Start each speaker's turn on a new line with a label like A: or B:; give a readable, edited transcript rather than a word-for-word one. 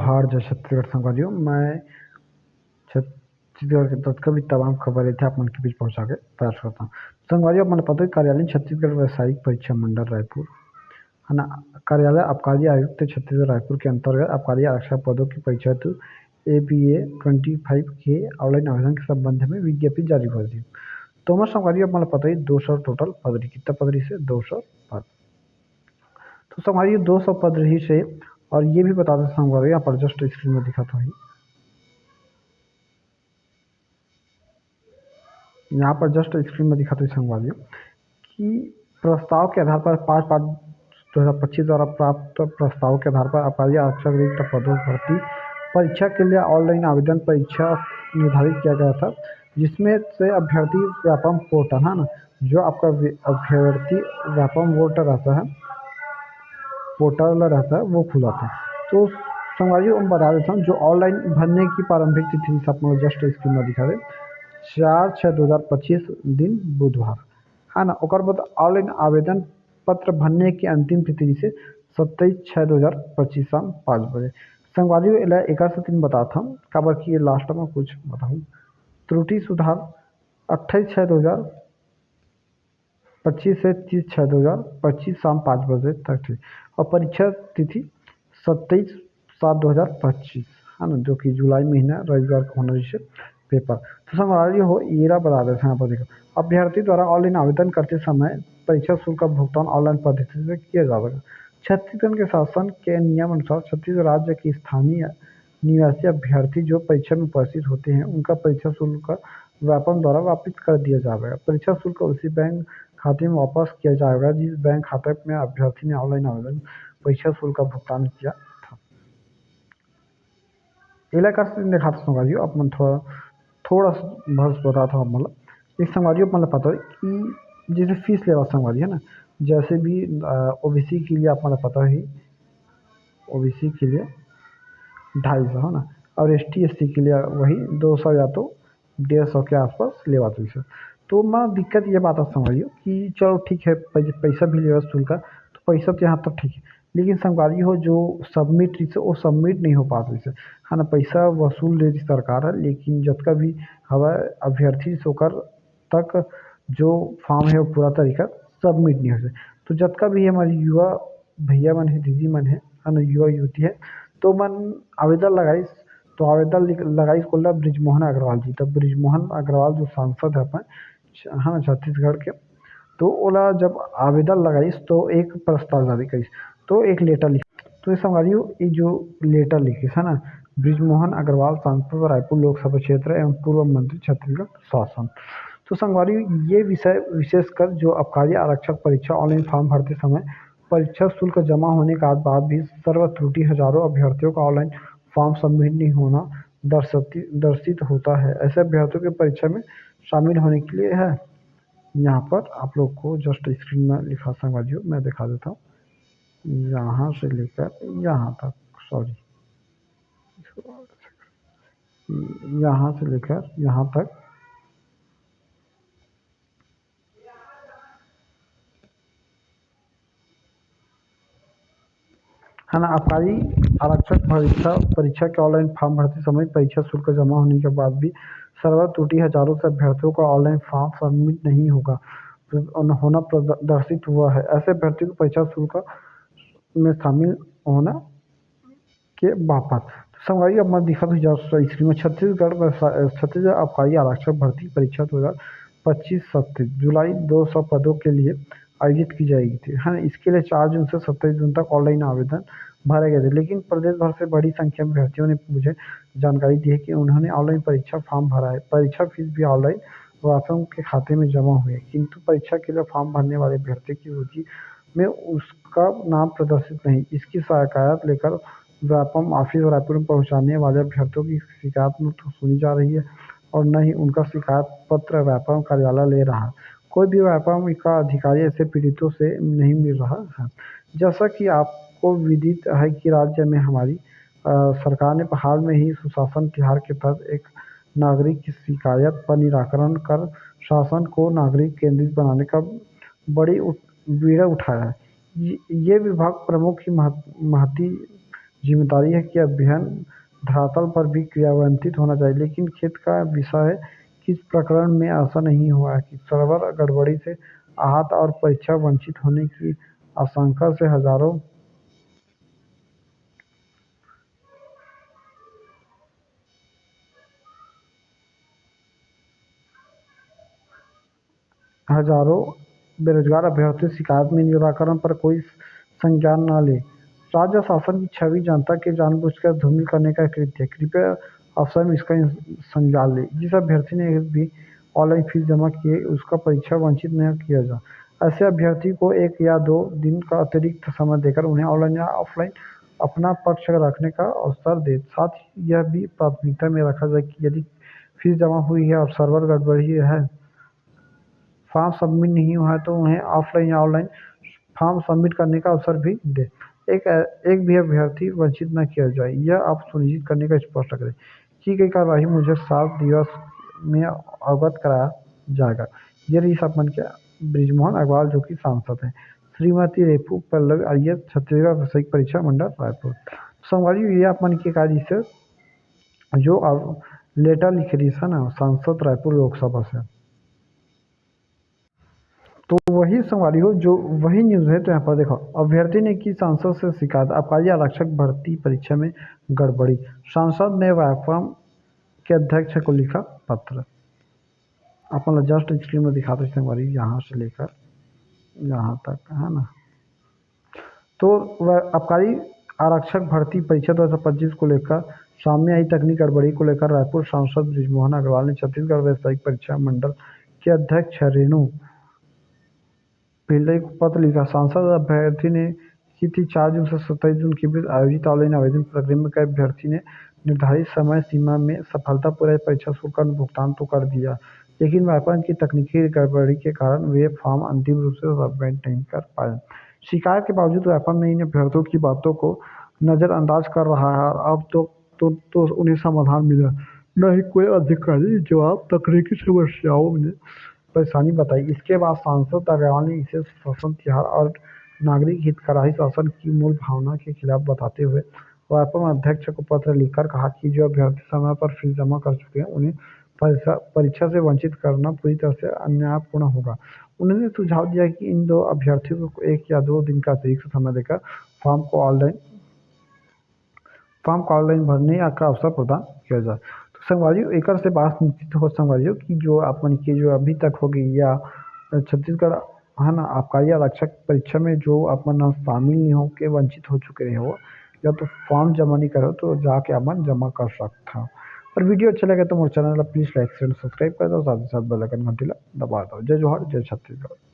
A: जोहार जय छत्तीसगढ़ संगवारियों। मैं छत्तीसगढ़ के तत्कालीन तमाम खबरें थे आप मन के बीच पहुंचा के प्रयास करता हूँ। संगवारियों, आप मन पता है कार्यालय छत्तीसगढ़ व्यावसायिक परीक्षा मंडल रायपुर है ना। कार्यालय आबकारी आयुक्त छत्तीसगढ़ रायपुर के अंतर्गत आबकारी आरक्षक पदों की परीक्षा हेतु APA 25 के ऑनलाइन आवेदन के संबंध में विज्ञप्ति जारी कर दी। तो मैं संगवारियों, आप मन पता ही 200 टोटल पद रही, कितना पद रही से 200 पद। तो संगवारियों 200 पद रही से, और ये भी बता दें संगवारियों, यहाँ पर जस्ट स्क्रीन में दिखा था, यहाँ पर जस्ट स्क्रीन में दिखाते संगवारियों कि प्रस्ताव के आधार पर 5/5/2025 द्वारा प्राप्त प्रस्ताव के आधार पर आबकारी आरक्षक रिक्त पदों भर्ती परीक्षा के लिए ऑनलाइन आवेदन परीक्षा निर्धारित किया गया था, जिसमें से अभ्यर्थी व्यापम पोर्टल है ना, जो आपका अभ्यर्थी व्यापम पोर्टल रहता है वो खुला था। तो संगवारियों मैं बता देता हूँ, जो ऑनलाइन भरने की प्रारंभिक तिथि आप जस्ट स्क्रीन में दिखा रहे 4/6/2025 दिन बुधवार है ना। और बाद ऑनलाइन आवेदन पत्र भरने की अंतिम तिथि से 27/6/2025 शाम 5 बजे। संगवारियों एक से 3 बताता हूँ, काबर की ये लास्ट में कुछ बताऊँ त्रुटि सुधार 28/6/2025 से 30/6/2025 शाम 5 बजे तक थी। और परीक्षा तिथि 27/7/2025 है ना, जो कि जुलाई महीना रविवार को होना जिससे पेपर। तो संगवारियों हो येरा बता देते हैं यहाँ पर देखो, अभ्यर्थी द्वारा ऑनलाइन आवेदन करते समय परीक्षा शुल्क का भुगतान ऑनलाइन पद्धति से किया जाएगा। छत्तीसगढ़ के शासन के नियम अनुसार छत्तीसगढ़ राज्य के स्थानीय निवासी अभ्यर्थी जो परीक्षा में उपस्थित होते हैं, उनका परीक्षा शुल्क व्यापम द्वारा वापिस कर दिया जाएगा। परीक्षा शुल्क उसी बैंक खाते में वापस किया जाएगा जिस बैंक खाते में अभ्यर्थी ने ऑनलाइन आवेदन परीक्षा शुल्क का भुगतान किया था। इलाका से दिखाता संगवारियों, आप मन थोड़ा बस बताता हूँ। मतलब एक संगवारियों मतलब पता है कि जैसे फीस लेवा संगवारी है ना, जैसे भी OBC के लिए आप मतलब पता ही OBC के लिए 250 है ना, और ST SC के लिए वही 200 या तो 150 के आसपास लेवा तुझसे। तो मैं दिक्कत ये बात संगवारियों कि चलो ठीक है, पैसा भी लेवा शुल्क, तो पैसा तो यहाँ तक ठीक है, लेकिन संगवारी हो जो सबमिट से वो सबमिट नहीं हो पाता वैसे है ना। पैसा वसूल रही सरकार है, लेकिन जब भी हवा अभ्यर्थी सोकर तक जो फॉर्म है वो पूरा तरीका सबमिट नहीं हो। तो जब भी हमारी युवा भैया मन है, दीदी मन है ना, युवा युवती है, तो मन आवेदन लगाई, तो आवेदन लगाई कोल्ला ब्रिजमोहन अग्रवाल जी। तब ब्रिजमोहन अग्रवाल जो सांसद है अपन है ना छत्तीसगढ़ के, तो ओला जब आवेदन लगाई तो एक प्रस्ताव जारी करी, तो एक लेटर लिख। तो संगवारियों ये जो लेटर लिखी है ना, ब्रिजमोहन अग्रवाल सांसद रायपुर लोकसभा क्षेत्र एवं पूर्व मंत्री छत्तीसगढ़ शासन। तो संगवारियों ये विषय विशेषकर जो आबकारी आरक्षक परीक्षा ऑनलाइन फॉर्म भरते समय परीक्षा शुल्क जमा होने के बाद भी सर्व त्रुटि हजारों अभ्यर्थियों का ऑनलाइन फॉर्म सबमिट नहीं होना दर्शित होता है। ऐसे अभ्यर्थियों की परीक्षा में शामिल होने के लिए है, यहाँ पर आप लोग को जस्ट स्क्रीन में लिखा संगवारियों मैं दिखा देता हूँ, यहाँ से लेकर यहाँ तक, सॉरी यहाँ से लेकर यहाँ तक है ना। आबकारी आरक्षक परीक्षा के ऑनलाइन फॉर्म भरते समय परीक्षा शुल्क जमा होने के बाद भी सर्वर त्रुटि हजारों से अभ्यर्थियों का ऑनलाइन फॉर्म सबमिट नहीं होना प्रदर्शित हुआ है। ऐसे अभ्यर्थियों को परीक्षा शुल्क में शामिल होना के बापत। तो संगवारियों अब मैं दिखा दूँ स्क्रीन में छत्तीसगढ़ आबकारी आरक्षक भर्ती परीक्षा 2025 27 जुलाई 200 पदों के लिए आयोजित की जाएगी थी है ना। इसके लिए 4 जून से 27 जून तक ऑनलाइन आवेदन भरे गए थे, लेकिन प्रदेश भर से बड़ी संख्या में अभ्यर्थियों ने मुझे जानकारी दी है कि उन्होंने ऑनलाइन परीक्षा फॉर्म भरा है। परीक्षा फीस भी ऑनलाइन व्यापम के खाते में जमा हुई है, किंतु परीक्षा के लिए फॉर्म भरने वाले अभ्यर्थी की सूची में उसका नाम प्रदर्शित नहीं। इसकी शिकायत लेकर व्यापम ऑफिस रायपुर में पहुंचाने वाले अभ्यर्थियों की शिकायत न तो सुनी जा रही है और न ही उनका शिकायत पत्र व्यापम कार्यालय ले रहा है। कोई भी व्यापम का अधिकारी ऐसे पीड़ितों से नहीं मिल रहा है। जैसा कि आपको विदित है कि राज्य में हमारी सरकार ने हाल में ही सुशासन तिहार के तहत एक नागरिक की शिकायत पर निराकरण कर शासन को नागरिक केंद्रित बनाने का बड़ी बीड़ा उठाया है। ये विभाग प्रमुख ही महती जिम्मेदारी है कि अभियान धरातल पर भी क्रियान्वित होना चाहिए, लेकिन खेद का विषय है कि इस प्रकरण में ऐसा नहीं हुआ है कि सर्वर गड़बड़ी से आहत और परीक्षा वंचित होने की आशंका से हजारों बेरोजगार अभ्यर्थी शिकायत में निराकरण पर कोई संज्ञान न ले। राज्य शासन की छवि जनता के जानबूझकर धूमिल करने का कृत्य है। कृपया आप स्वयं इसका संज्ञान लें। जिस अभ्यर्थी ने भी ऑनलाइन फीस जमा की है, उसका परीक्षा वंचित न किया जाए। ऐसे अभ्यर्थी को 1 या 2 दिन का अतिरिक्त समय देकर उन्हें ऑनलाइन या ऑफलाइन अपना पक्ष रखने का अवसर दे। साथ ही यह भी प्राथमिकता में रखा जाए कि यदि फीस जमा हुई है और सर्वर गड़बड़ी है, फॉर्म सबमिट नहीं हुआ है, तो उन्हें ऑफलाइन या ऑनलाइन फॉर्म सबमिट करने का अवसर भी दें। एक भी अभ्यर्थी वंचित न किया जाए, यह आप सुनिश्चित करने का स्पष्ट करें। की गई कार्यवाही मुझे 7 दिवस में अवगत कराया जाएगा। ये रही संपन्न किया बृजमोहन अग्रवाल, जो कि सांसद हैं। श्रीमती रेपू पल्लवी IAS, छत्तीसगढ़ व्यावसायिक परीक्षा मंडल रायपुर। संगवारी ये अपन के कार्य से जो अब लेटर लिख रही है ना सांसद रायपुर लोकसभा से, तो वही संगवारी हो जो वही न्यूज़ है। तो यहाँ पर देखो, अभ्यर्थी ने की सांसद से शिकायत, आबकारी आरक्षक भर्ती परीक्षा में गड़बड़ी। सांसद ने व्यापम के अध्यक्ष को लिखा पत्र। अपन जस्ट स्क्रीन में दिखाते संगवारी, यहाँ से लेकर यहाँ तक है ना। तो वह आबकारी आरक्षक भर्ती परीक्षा 2025 को लेकर सामने आई तकनीक गड़बड़ी को लेकर रायपुर सांसद बृजमोहन अग्रवाल ने छत्तीसगढ़ व्यावसायिक परीक्षा मंडल के अध्यक्ष रेणु पिल्लई को पत्र लिखा। सांसद अभ्यर्थी ने की थी 4 जून से 27 जून के बीच आयोजित ऑनलाइन आवेदन प्रक्रिया में कई अभ्यर्थी ने निर्धारित समय सीमा में सफलतापूर्वक परीक्षा शुल्क का भुगतान तो कर दिया, लेकिन व्यापम की तकनीकी गड़बड़ी के कारण वे फॉर्म अंतिम रूप से सबमिट नहीं कर पाए। शिकायत के बावजूद व्यापम ने इन अभ्यर्थियों की बातों को नज़रअंदाज कर रहा है और अब तो उन्हें समाधान मिला, न ही कोई अधिकारी जवाब। तकनीकी समस्याओं में परेशानी बताई। इसके बाद सांसद अग्रवाल ने इसे शासन तिहार और नागरिक हितग्राही शासन की मूल भावना के खिलाफ बताते हुए व्यापम अध्यक्ष को पत्र लिखकर कहा कि जो अभ्यर्थी समय पर फीस जमा कर चुके हैं, उन्हें परीक्षा से वंचित करना पूरी तरह से अन्यायपूर्ण होगा। उन्होंने सुझाव दिया कि इन 2 अभ्यर्थियों को 1 या 2 दिन का अतिरिक्त समय देकर फॉर्म को ऑनलाइन भरने का अवसर प्रदान किया जाए। तो संगवारी एक से बात निश्चित हो संगवारियों की जो अपन की जो अभी तक होगी या छत्तीसगढ़ है ना आबकारी आरक्षक परीक्षा में जो अपन शामिल नहीं हो के वंचित हो चुके हो या तो फॉर्म जमा नहीं करो, तो जाके अपन जमा कर सकता। और वीडियो अच्छा लगे तो मोर channel please like share subscribe कर दो, साथ ही साथ बेल आइकन घंटी दबा दो। जय जोहार, जय छत्तीसगढ़।